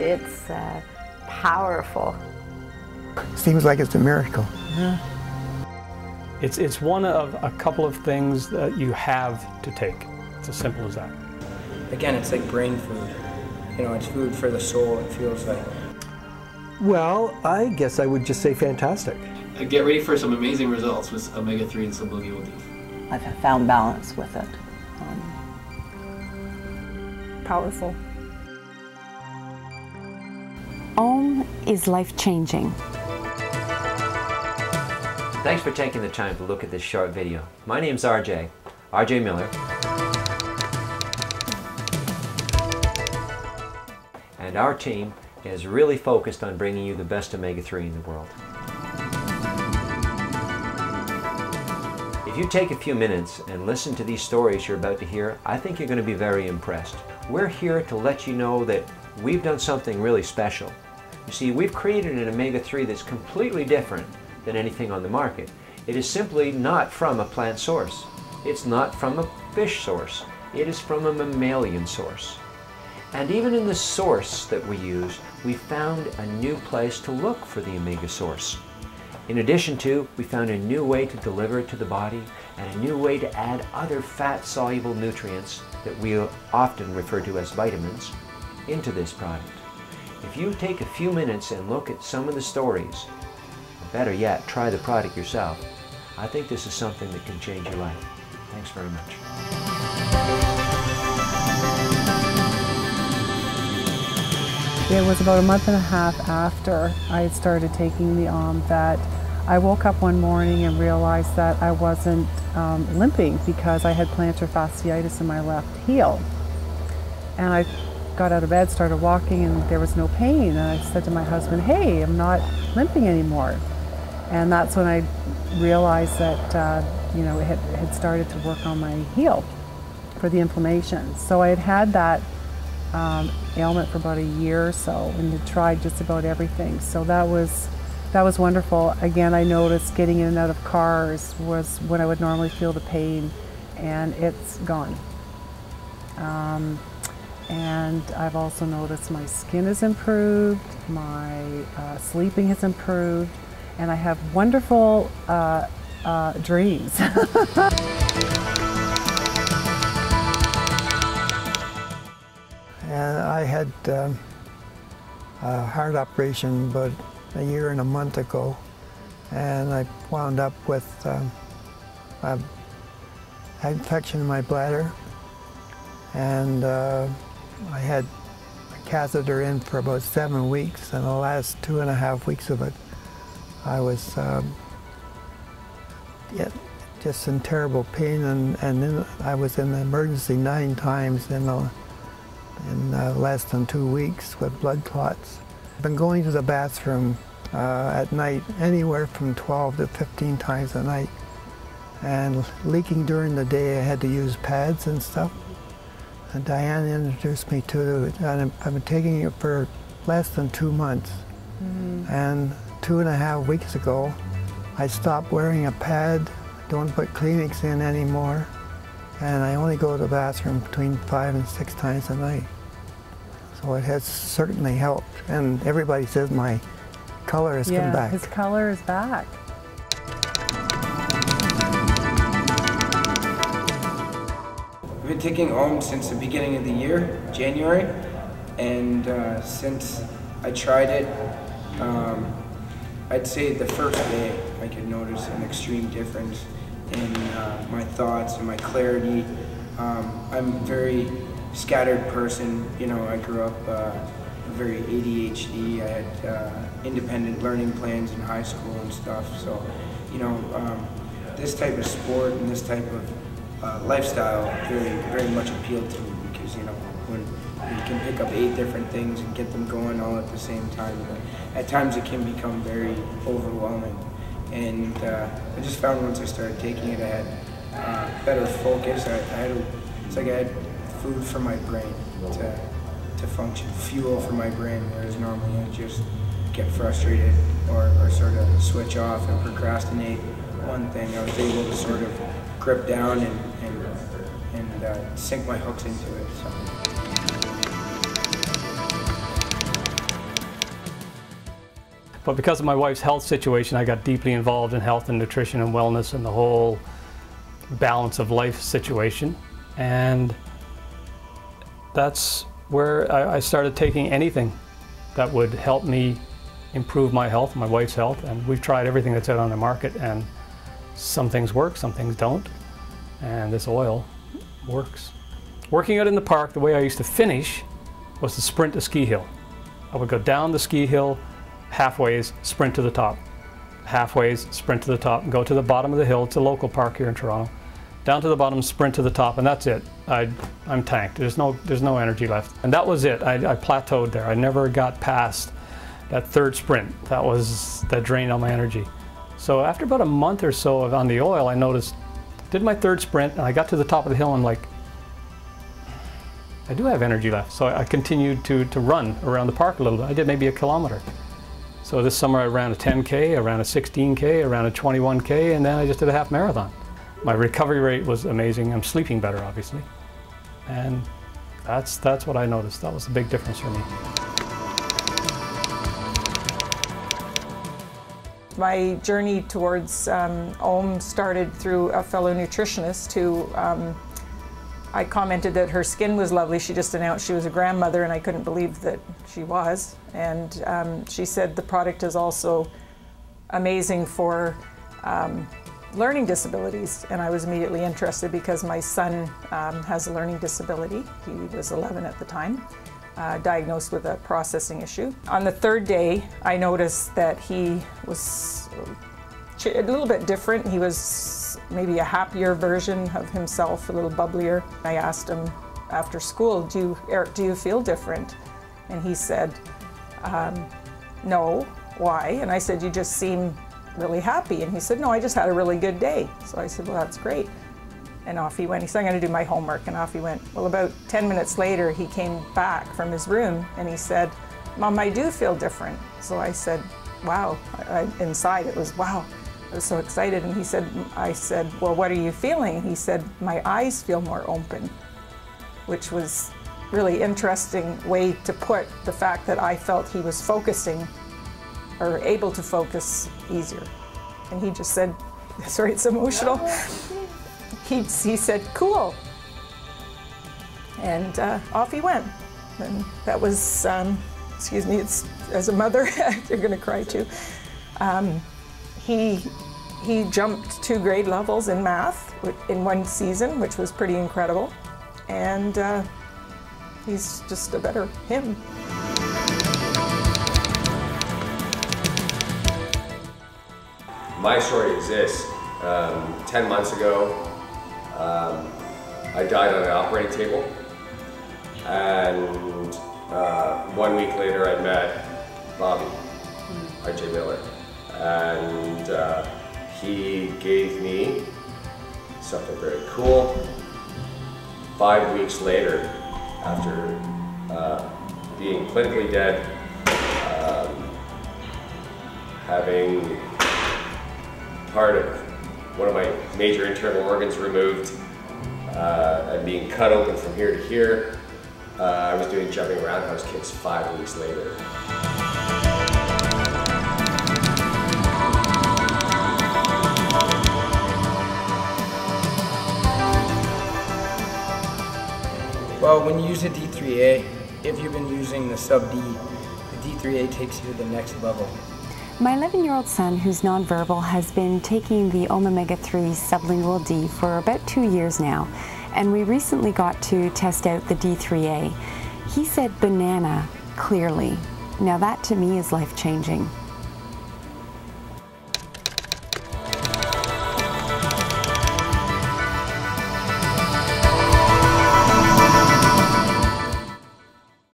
It's powerful. Seems like it's a miracle. Yeah. It's one of a couple of things that you have to take. It's as simple as that. Again, it's like brain food. You know, it's food for the soul, it feels like. Well, I guess I would just say fantastic. Get ready for some amazing results with omega-3 and sublingual beef. I've found balance with it. Powerful. Auum is life-changing. Thanks for taking the time to look at this short video. My name's RJ Millar. And our team is really focused on bringing you the best omega-3 in the world. If you take a few minutes and listen to these stories you're about to hear, I think you're going to be very impressed. We're here to let you know that we've done something really special. You see, we've created an omega-3 that's completely different than anything on the market. It is simply not from a plant source. It's not from a fish source. It is from a mammalian source. And even in the source that we use, we found a new place to look for the omega source. In addition to, we found a new way to deliver it to the body and a new way to add other fat-soluble nutrients that we often refer to as vitamins into this product. If you take a few minutes and look at some of the stories, or better yet, try the product yourself, I think this is something that can change your life. Thanks very much. It was about a month and a half after I had started taking the Auum that I woke up one morning and realized that I wasn't limping because I had plantar fasciitis in my left heel. And I got out of bed, started walking, and there was no pain. And I said to my husband, hey, I'm not limping anymore. And that's when I realized that you know, it had started to work on my heel for the inflammation. So I had had that ailment for about a year or so and had tried just about everything. So that was wonderful. Again, I noticed getting in and out of cars was when I would normally feel the pain, and it's gone. And I've also noticed my skin has improved, my sleeping has improved, and I have wonderful dreams. And I had a heart operation about a year and a month ago, and I wound up with an infection in my bladder, and I had a catheter in for about 7 weeks, and the last 2.5 weeks of it, I was just in terrible pain, and then I was in the emergency 9 times in less than 2 weeks with blood clots. I've been going to the bathroom at night anywhere from 12 to 15 times a night, and leaking during the day. I had to use pads and stuff. And Diane introduced me to it, and I've been taking it for less than 2 months. Mm-hmm. And 2.5 weeks ago, I stopped wearing a pad, don't put Kleenex in anymore, and I only go to the bathroom between 5 and 6 times a night. So it has certainly helped, and everybody says my color has come back. His color is back. I've been taking Auum since the beginning of the year, January, and since I tried it, I'd say the first day I could notice an extreme difference in my thoughts and my clarity. I'm a very scattered person. You know, I grew up very ADHD. I had independent learning plans in high school and stuff. So, you know, this type of sport and this type of lifestyle very much appealed to me, because, you know, when you can pick up 8 different things and get them going all at the same time, at times it can become very overwhelming. And I just found once I started taking it, I had better focus. It's like I had food for my brain to function, fuel for my brain, whereas normally I just get frustrated or sort of switch off and procrastinate one thing. I was able to sort of grip down and sink my hooks into it. So. But because of my wife's health situation, I got deeply involved in health and nutrition and wellness and the whole balance of life situation. And that's where I started taking anything that would help me improve my health, my wife's health. And we've tried everything that's out on the market, and some things work, some things don't. And this oil works. Working out in the park, the way I used to finish was to sprint a ski hill. I would go down the ski hill, halfways, sprint to the top. Halfways, sprint to the top, and go to the bottom of the hill. It's a local park here in Toronto. Down to the bottom, sprint to the top, and that's it. I'm tanked. There's no energy left. And that was it. I plateaued there. I never got past that third sprint. That drained all my energy. So after about a month or so on the oil, I noticed, did my third sprint, and I got to the top of the hill, and I'm like, I do have energy left. So I continued to run around the park a little bit. I did maybe a kilometer. So this summer I ran a 10K, I ran a 16K, I ran a 21K, and then I just did a half marathon. My recovery rate was amazing. I'm sleeping better, obviously. And that's what I noticed. That was a big difference for me. My journey towards Auum started through a fellow nutritionist who I commented that her skin was lovely. She just announced she was a grandmother, and I couldn't believe that she was. And she said the product is also amazing for learning disabilities, and I was immediately interested because my son has a learning disability. He was 11 at the time, diagnosed with a processing issue. On the third day, I noticed that he was a little bit different. He was maybe a happier version of himself, a little bubblier. I asked him after school, Eric, do you feel different? And he said, no, why? And I said, you just seem really happy. And he said, no, I just had a really good day. So I said, well, that's great. And off he went. He said, I'm going to do my homework, and off he went. Well, about 10 minutes later, he came back from his room and he said, Mom, I do feel different. So I said, wow. Inside it was, wow. I was so excited. And he said, I said, well, what are you feeling? He said, my eyes feel more open, which was really interesting way to put the fact that I felt he was focusing or able to focus easier. And he just said, sorry, it's emotional. He said, cool. And off he went. And that was, excuse me, it's, as a mother, you're gonna cry too. He jumped 2 grade levels in math in one season, which was pretty incredible. And he's just a better him. My story is this. 10 months ago, I died on an operating table, and 1 week later I met Bobby, RJ Millar, and he gave me something very cool. 5 weeks later, after being clinically dead, having part of one of my major internal organs removed, and being cut open from here to here, I was doing jumping roundhouse kicks 5 weeks later. Well, when you use a D3A, if you've been using the sub-D, the D3A takes you to the next level. My 11-year-old son, who's nonverbal, has been taking the Auum Omega 3 Sublingual D for about 2 years now, and we recently got to test out the D3A. He said banana clearly. Now that to me is life-changing.